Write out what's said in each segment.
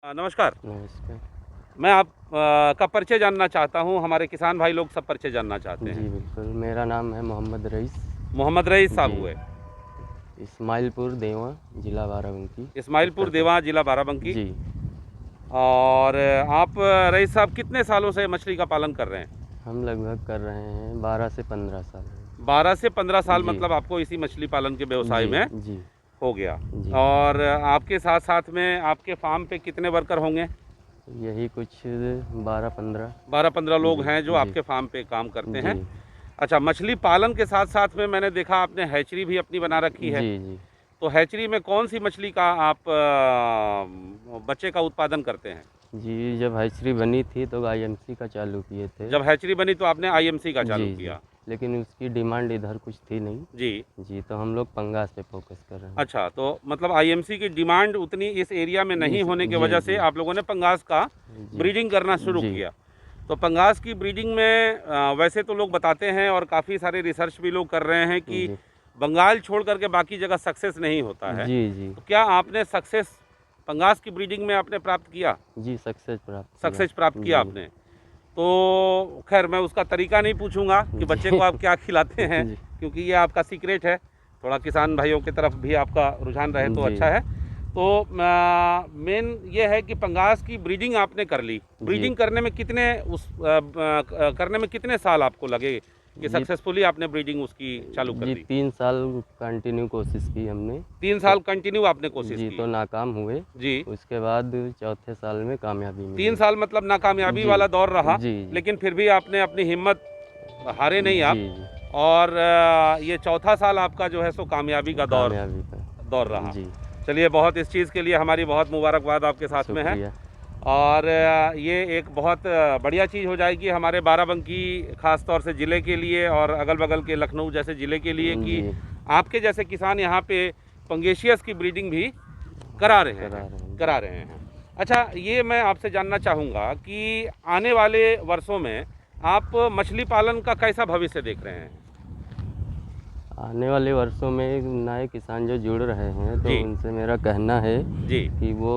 नमस्कार। नमस्कार। मैं आप का परिचय जानना चाहता हूँ। हमारे किसान भाई लोग सब परिचय जानना चाहते जी, हैं। बिल्कुल। मेरा नाम है मोहम्मद रईस। मोहम्मद रईस साहब जी, हुए, इस्माइलपुर देवा, ज़िला बाराबंकी, इस्माइलपुर उत्तर देवा, प्रदेश। जिला बाराबंकी। जी, और आप रईस साहब कितने सालों से मछली का पालन कर रहे हैं? हम लगभग कर रहे हैं 12 से 15 साल हो 12 से 15 साल जी, मतलब आपको इसी मछली पालन के व्यवसाय जी, में जी, हो गया। जी। और आपके साथ-साथ में आपके फार्म पे कितने वर्कर होंगे? यही कुछ 12-15। 12-15 लोग जी, हैं जो जी, आपके फार्म पे काम करते हैं। जी, अच्छा, मछली पालन के साथ-साथ में मैंने देखा आपने हैचरी भी अपनी बना रखी है। जी, जी। तो हैचरी में कौन-सी मछली का आप बच्चे का उत्पादन करते हैं? जी, जब हैचरी बनी थी तो आईएमसी का चालू किए थे। जब हैचरी बनी तो आपने आईएमसी का चालू जी, जी। किया। लेकिन उसकी डिमांड इधर कुछ थी नहीं। जी। जी, तो हम लोग पंगास पे फ़ोकस कर रहे हैं। अच्छा, तो मतलब आईएमसी की डिमांड उतनी इस एरिया में नहीं होने की जी, वजह से जी, आप लोगों ने पंगास का जी, ब्रीडिंग करना शुरू जी, किया। तो पंगास की ब्रीडिंग में वैसे तो लोग बताते हैं और काफ़ी सारे रिसर्च भी लोग कर रहे हैं कि जी, बंगाल छोड़ कर के बाकी जगह सक्सेस नहीं होता है। जी, जी, तो क्या आपने सक्सेस पंगास की ब्रीडिंग में आपने प्राप्त किया? जी, सक्सेस प्राप्त किया। सक्सेस प्राप्त किया जी, आपने? तो खैर मैं उसका तरीका नहीं पूछूंगा कि बच्चे को जी, आप क्या खिलाते हैं, जी, क्योंकि ये आपका सीक्रेट है। थोड़ा किसान भाइयों की तरफ भी आपका रुझान रहे तो जी, अच्छा है। तो मेन ये है कि पंगास की ब्रीडिंग आपने कर ली। जी, ब्रीडिंग करने में कितने करने में कितने साल आपको लगे कि जी, सक्सेसफुली आपने ब्रीडिंग उसकी चालू कर जी, दी? 3 साल कंटिन्यू कोशिश की हमने। 3 तो साल कंटिन्यू आपने कोशिश जी, की? तो नाकाम हुए। जी। उसके बाद चौथे साल में कामयाबी 3 मिली। साल मतलब नाकामयाबी जी, वाला दौर रहा, जी, जी, लेकिन फिर भी आपने अपनी हिम्मत हारे नहीं आप। जी, जी, और ये चौथा साल आपका जो है सो कामयाबी का दौर कामयाबी का। दौर रहा। जी, चलिए, बहुत इस चीज़ के लिए हमारी बहुत मुबारकबाद आपके साथ में है। शुक्रिया। और ये एक बहुत बढ़िया चीज़ हो जाएगी हमारे बाराबंकी ख़ास तौर से ज़िले के लिए और अगल-बगल के लखनऊ जैसे ज़िले के लिए कि जी, आपके जैसे किसान यहाँ पे पंगेशियस की ब्रीडिंग भी करा रहे करा हैं, रहे हैं। करा रहे हैं। अच्छा, ये मैं आपसे जानना चाहूँगा कि आने वाले वर्षों में आप मछली पालन का कैसा भविष्य देख रहे हैं? आने वाले वर्षों में नए किसान जो जुड़ रहे हैं, तो जी, उनसे मेरा कहना है जी। कि वो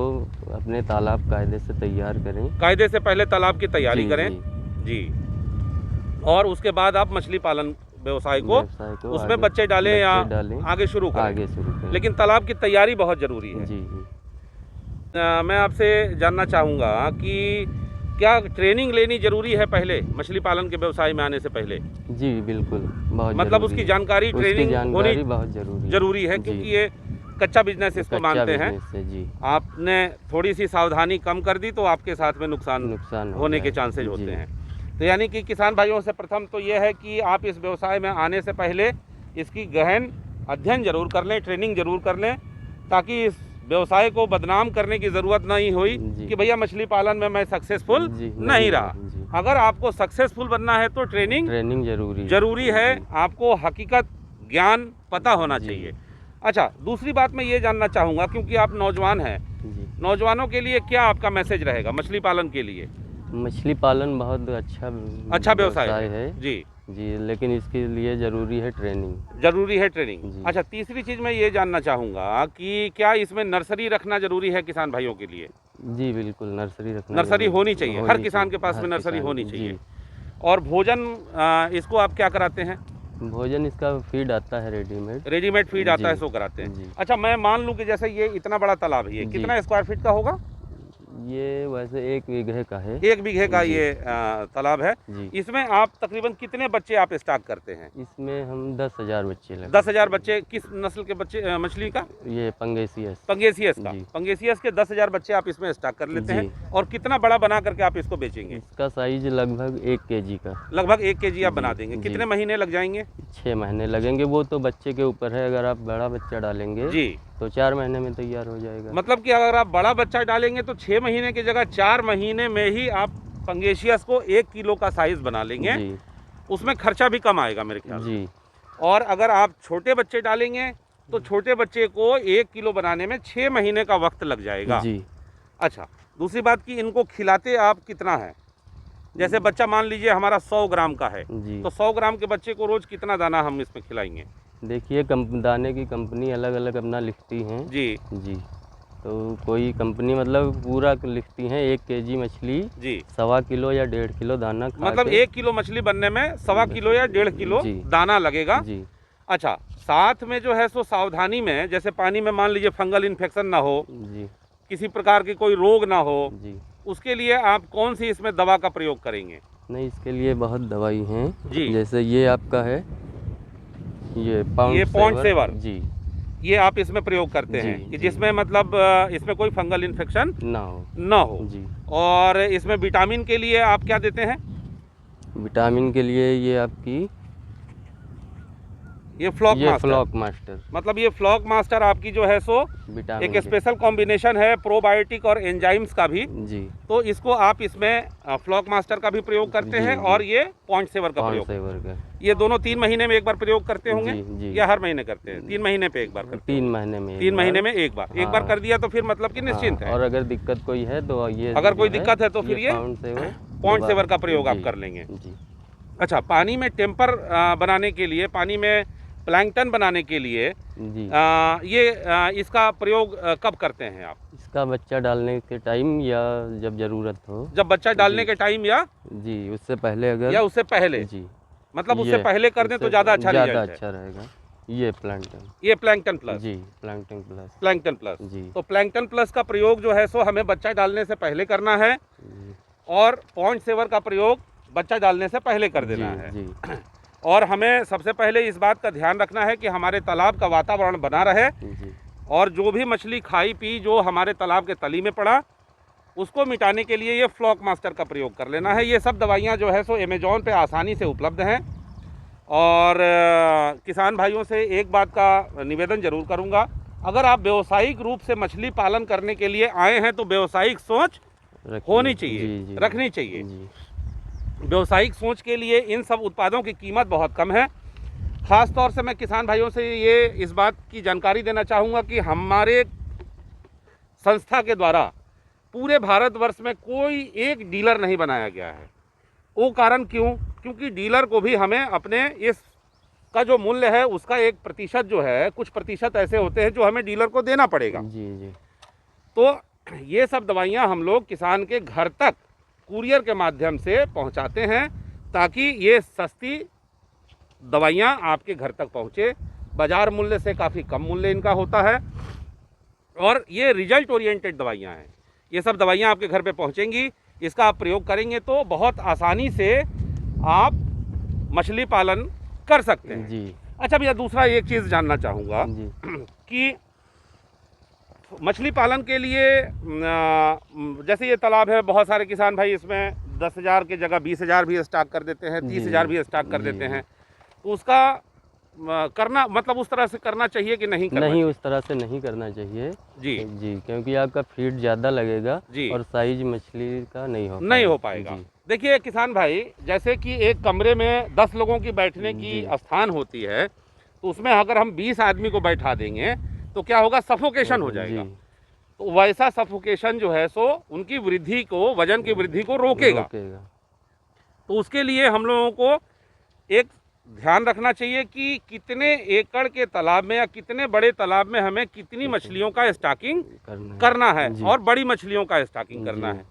अपने तालाब कायदे से तैयार करें। कायदे से पहले तालाब की तैयारी जी, करें। जी, जी। और उसके बाद आप मछली पालन व्यवसाय को व्यवसाय को उसमें आगे बच्चे डालें या बच्चे डालें, आगे शुरू करें। आगे शुरू करें। लेकिन तालाब की तैयारी बहुत ज़रूरी है। जी, जी, मैं आपसे जानना चाहूँगा कि क्या ट्रेनिंग लेनी ज़रूरी है पहले मछली पालन के व्यवसाय में आने से पहले? जी, बिल्कुल, बहुत मतलब ज़रूरी उसकी है। जानकारी, उसकी ट्रेनिंग होनी जानकारी बहुत ज़रूरी ज़रूरी है, है। जी, क्योंकि ये कच्चा बिज़नेस ये इसको कच्चा मानते हैं। बिज़नेस है। जी, आपने थोड़ी-सी सावधानी कम कर दी तो आपके साथ में नुकसान नुकसान हो होने के जाएगा। चांसेज़ होते जी, हैं। तो यानी कि किसान भाइयों से प्रथम तो ये है कि आप इस व्यवसाय में आने से पहले इसकी गहन अध्ययन ज़रूर कर लें, ट्रेनिंग ज़रूर कर लें, ताकि इस व्यवसाय को बदनाम करने की ज़रूरत नहीं हुई जी, कि भैया मछली पालन में मैं सक्सेसफुल जी, नहीं रहा। जी, अगर आपको सक्सेसफुल बनना है तो ट्रेनिंग ट्रेनिंग ज़रूरी ज़रूरी है, जी, आपको हकीकत ज्ञान पता होना जी, चाहिए। अच्छा, दूसरी बात मैं ये जानना चाहूँगा, क्योंकि आप नौजवान हैं, जी। नौजवानों के लिए क्या आपका मैसेज रहेगा मछली पालन के लिए? मछली पालन बहुत अच्छा अच्छा व्यवसाय व्यवसाय है। है। जी, जी, लेकिन इसके लिए ज़रूरी है ट्रेनिंग। ज़रूरी है ट्रेनिंग। जी, अच्छा, तीसरी चीज़ मैं ये जानना चाहूँगा कि क्या इसमें नर्सरी रखना ज़रूरी है किसान भाइयों के लिए? जी, बिल्कुल नर्सरी रखना नर्सरी होनी चाहिए, हर होनी किसान के चाहिए, पास हर में नर्सरी किसान होनी की। चाहिए। जी, और भोजन इसको आप क्या कराते हैं? भोजन इसका फीड आता है रेडीमेड। रेडीमेड फीड आता है जी, सो कराते हैं। जी, अच्छा, मैं मान लूँ कि जैसे ये इतना बड़ा तालाब है, ये जी। कितना स्क्वायर फीट का होगा? ये वैसे 1 बीघे का है। 1 बीघे का जी, ये तालाब है। जी। इसमें आप तकरीबन कितने बच्चे आप स्टॉक करते हैं? इसमें हम 10,000 बच्चे लगे। 10,000 बच्चे किस नस्ल के बच्चे मछली का? ये पंगेसियस। पंगेसियस का। जी, पंगेसियस के 10,000 बच्चे आप इसमें स्टॉक कर लेते हैं। जी। और कितना बड़ा बना करके आप इसको बेचेंगे? इसका साइज़ लगभग 1 केजी का। लगभग 1 केजी आप बना जी, देंगे। जी। कितने महीने लग जाएंगे? 6 महीने लगेंगे, वो तो बच्चे के ऊपर है। अगर आप बड़ा बच्चा डालेंगे जी। तो 4 महीने में तैयार हो जाएगा। मतलब कि अगर आप बड़ा बच्चा डालेंगे तो 6 महीने की जगह 4 महीने में ही आप पंगेसियस को 1 किलो का साइज़ बना लेंगे। जी, उसमें खर्चा भी कम आएगा मेरे ख्याल से। जी, और अगर आप छोटे बच्चे डालेंगे तो छोटे बच्चे को 1 किलो बनाने में 6 महीने का वक्त लग जाएगा। जी, अच्छा, दूसरी बात कि इनको खिलाते आप कितना है? जैसे बच्चा मान लीजिए हमारा 100 ग्राम का है, जी। तो 100 ग्राम के बच्चे को रोज़ कितना दाना हम इसमें खिलाएंगे? देखिए दाने की कंपनी अलग-अलग अपना लिखती हैं। जी। जी, तो कोई कंपनी मतलब पूरा लिखती है 1 केजी मछली जी 1.25 किलो या 1.5 किलो दाना खा मतलब के। 1 किलो मछली बनने में 1.25 किलो या 1.5 किलो जी। दाना लगेगा। जी अच्छा, साथ में जो है सो सावधानी में, जैसे पानी में मान लीजिए फंगल इन्फेक्शन ना हो, जी किसी प्रकार की कोई रोग ना हो, जी। उसके लिए आप कौन सी इसमें दवा का प्रयोग करेंगे? नहीं, इसके लिए बहुत दवाई हैं। जी। जैसे ये आपका है, ये ये पॉन्ड सेवर, जी ये आप इसमें प्रयोग करते जी हैं कि जी। जिसमें मतलब इसमें कोई फंगल इन्फेक्शन ना हो। ना हो। जी। और इसमें विटामिन के लिए आप क्या देते हैं? विटामिन के लिए ये आपकी ये फ्लॉक ये मास्टर, फ्लॉक मास्टर मतलब ये फ्लॉक मास्टर आपकी जो है सो विटामिन एक स्पेशल कॉम्बिनेशन है प्रोबायोटिक और एंजाइम्स का भी। जी। तो इसको आप इसमें फ्लॉक मास्टर का भी प्रयोग करते जी, हैं जी। और ये पॉइंट सेवर का पॉन्ड प्रयोग। सेवर का। ये दोनों 3 महीने में एक बार प्रयोग करते होंगे जी जी। या हर महीने करते हैं? 3 महीने पे एक बार करते 3 होंगे। महीने में 3 एक महीने बार। में एक बार कर दिया तो फिर मतलब कि निश्चिंत है। और अगर दिक्कत कोई है तो ये अगर कोई जो दिक्कत है तो फिर ये पॉन्ड सेवर पॉइंट सेवर का प्रयोग आप जी, कर लेंगे। जी। अच्छा, पानी में टेम्पर बनाने के लिए, पानी में प्लैंकटन बनाने के लिए जी। इसका प्रयोग कब करते हैं आप? इसका बच्चा डालने के टाइम या जब ज़रूरत हो। जब बच्चा डालने जी। के टाइम या उससे पहले अगर या उससे पहले? जी। मतलब उससे पहले कर दें तो ज़्यादा अच्छा ज़्यादा रिजल्ट है। अच्छा रहेगा। ये प्लैंकटन। ये प्लैंकटन प्लस। जी, प्लैंकटन प्लस। Plankton plus. जी। तो प्लैंकटन प्लस का प्रयोग जो है सो हमें बच्चा डालने से पहले करना है जी और पॉइंट सेवर का प्रयोग बच्चा डालने से पहले कर देना है। जी। और हमें सबसे पहले इस बात का ध्यान रखना है कि हमारे तालाब का वातावरण बना रहे जी और जो भी मछली खाई पी जो हमारे तालाब के तली में पड़ा, उसको मिटाने के लिए ये फ्लॉक मास्टर का प्रयोग कर लेना है। ये सब दवाइयाँ जो है सो अमेजोन पे आसानी से उपलब्ध हैं। और किसान भाइयों से एक बात का निवेदन जरूर करूँगा, अगर आप व्यावसायिक रूप से मछली पालन करने के लिए आए हैं तो व्यावसायिक सोच होनी चाहिए, जी, रखनी चाहिए। जी व्यावसायिक सोच के लिए इन सब उत्पादों की कीमत बहुत कम है। ख़ास तौर से मैं किसान भाइयों से ये इस बात की जानकारी देना चाहूँगा कि हमारे संस्था के द्वारा पूरे भारतवर्ष में कोई एक डीलर नहीं बनाया गया है। वो कारण क्यों? क्योंकि डीलर को भी हमें अपने इस का जो मूल्य है उसका 1% जो है, कुछ प्रतिशत ऐसे होते हैं जो हमें डीलर को देना पड़ेगा। जी जी। तो ये सब दवाइयाँ हम लोग किसान के घर तक कुरियर के माध्यम से पहुंचाते हैं ताकि ये सस्ती दवाइयाँ आपके घर तक पहुंचे। बाजार मूल्य से काफ़ी कम मूल्य इनका होता है और ये रिजल्ट ओरिएंटेड दवाइयाँ हैं। ये सब दवाइयाँ आपके घर पे पहुंचेंगी, इसका आप प्रयोग करेंगे तो बहुत आसानी से आप मछली पालन कर सकते हैं। जी। अच्छा भैया, दूसरा एक चीज़ जानना चाहूँगा जी। कि मछली पालन के लिए जैसे ये तालाब है, बहुत सारे किसान भाई इसमें 10,000 की जगह 20,000 भी स्टॉक कर देते हैं, 30,000 भी स्टॉक कर देते हैं। तो उसका करना मतलब उस तरह से करना चाहिए कि नहीं करना नहीं, उस तरह से नहीं करना चाहिए। जी जी, क्योंकि आपका फीड ज़्यादा लगेगा जी और साइज मछली का नहीं हो पाएगा। जी। देखिए किसान भाई, जैसे कि एक कमरे में 10 लोगों की बैठने की स्थान होती है, तो उसमें अगर हम 20 आदमी को बैठा देंगे तो क्या होगा? सफोकेशन हो जाएगा। जी। तो वैसा सफोकेशन जो है सो उनकी वृद्धि को, वजन की वृद्धि को रोकेगा। तो उसके लिए हम लोगों को एक ध्यान रखना चाहिए कि कितने एकड़ के तालाब में या कितने बड़े तालाब में हमें कितनी मछलियों का स्टॉकिंग करना है और बड़ी मछलियों का स्टॉकिंग करना है।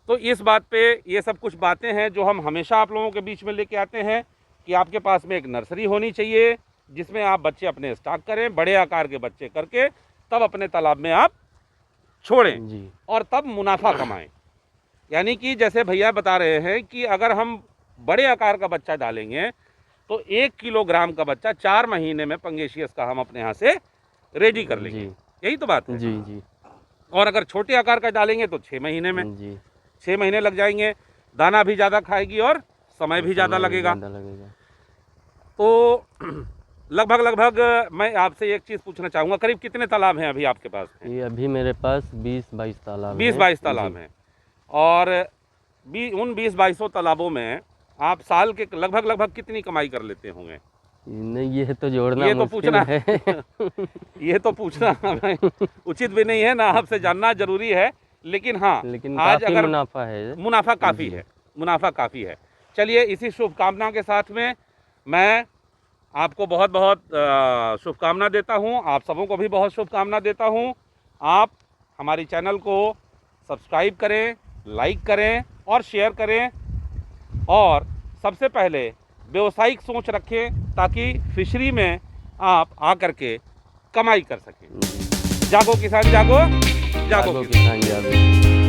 तो इस बात पे ये सब कुछ बातें हैं जो हम हमेशा आप लोगों के बीच में लेके आते हैं कि आपके पास में एक नर्सरी होनी चाहिए जिसमें आप बच्चे अपने स्टॉक करें, बड़े आकार के बच्चे करके तब अपने तालाब में आप छोड़ें जी। और तब मुनाफा कमाएं। यानी कि जैसे भैया बता रहे हैं कि अगर हम बड़े आकार का बच्चा डालेंगे तो 1 किलोग्राम का बच्चा 4 महीने में पंगेशियस का हम अपने यहाँ से रेडी कर लेंगे। यही तो बात है। जी जी। और अगर छोटे आकार का डालेंगे तो 6 महीने में। जी। 6 महीने लग जाएंगे, दाना भी ज़्यादा खाएगी और समय भी ज़्यादा लगेगा। तो लगभग मैं आपसे एक चीज़ पूछना चाहूँगा, करीब कितने तालाब हैं अभी आपके पास? ये अभी मेरे पास 20-22 तालाब 20-22 तालाब हैं। और उन 20-22 तालाबों में आप साल के लगभग कितनी कमाई कर लेते होंगे? नहीं, ये तो जोड़ना ये तो मुश्किल पूछना है। ये तो पूछना उचित भी नहीं है ना, आपसे जानना जरूरी है। लेकिन हाँ, लेकिन आज काफी अगर मुनाफा है, मुनाफा काफ़ी है, मुनाफा काफ़ी है। चलिए, इसी शुभकामना के साथ में मैं आपको बहुत बहुत शुभकामना देता हूँ, आप सबों को भी बहुत शुभकामना देता हूँ। आप हमारी चैनल को सब्सक्राइब करें, लाइक करें और शेयर करें, और सबसे पहले व्यावसायिक सोच रखें ताकि फिशरी में आप आकर के कमाई कर सकें। जागो किसान जागो, जागो जागो किसान जागो।